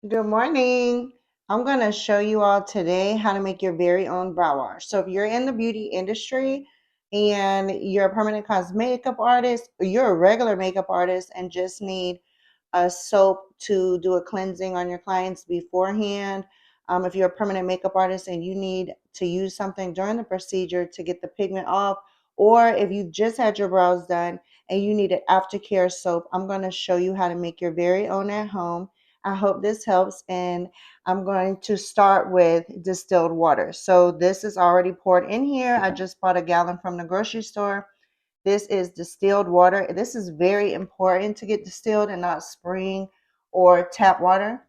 Good morning. I'm going to show you all today how to make your very own brow wash. So if you're in the beauty industry and you're a permanent cosmetic makeup artist, or you're a regular makeup artist and just need a soap to do a cleansing on your clients beforehand, if you're a permanent makeup artist and you need to use something during the procedure to get the pigment off, or if you've just had your brows done and you need an aftercare soap, I'm going to show you how to make your very own at home. I hope this helps. And I'm going to start with distilled water. So this is already poured in here. I just bought a gallon from the grocery store. This is distilled water. This is very important to get distilled and not spring or tap water,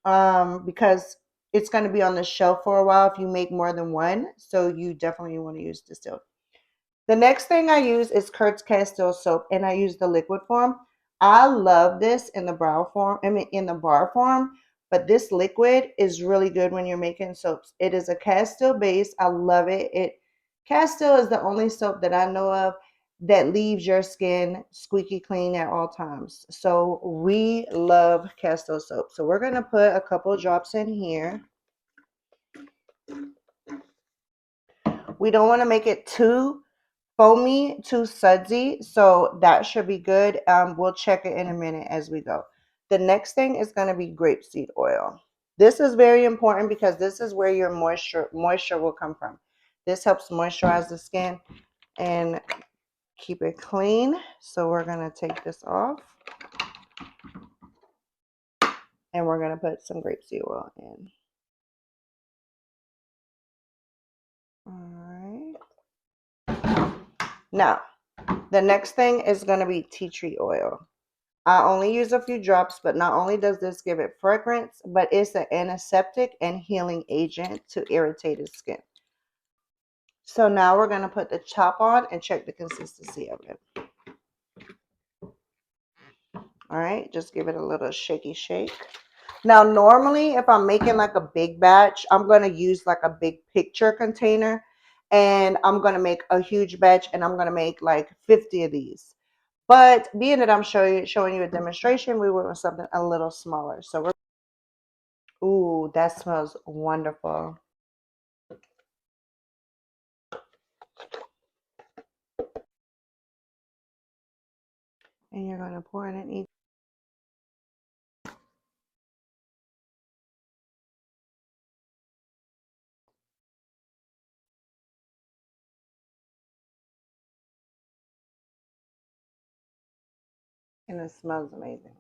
because it's going to be on the shelf for a while if you make more than one. So you definitely want to use distilled. The next thing I use is Kurt's Castile soap, and I use the liquid form. I love this in the brow form, I mean in the bar form, but this liquid is really good when you're making soaps. It is a Castile base. I love it. Castile is the only soap that I know of that leaves your skin squeaky clean at all times. So we love Castile soap. So we're gonna put a couple drops in here. We don't want to make it too foamy, too sudsy, so that should be good. We'll check it in a minute as we go. The next thing is going to be grapeseed oil. This is very important because this is where your moisture will come from. This helps moisturize the skin and keep it clean. So we're going to take this off and we're going to put some grapeseed oil in. All right. Now, the next thing is going to be tea tree oil. I only use a few drops, but not only does this give it fragrance, but it's an antiseptic and healing agent to irritated skin. So now we're going to put the chop on and check the consistency of it. All right, just give it a little shaky shake. Now, normally, if I'm making like a big batch, I'm going to use like a big picture container, and I'm going to make a huge batch, and I'm going to make like 50 of these. But being that I'm showing you a demonstration, we went with something a little smaller. So we're Ooh, that smells wonderful. And you're gonna pour it in each, and it smells amazing.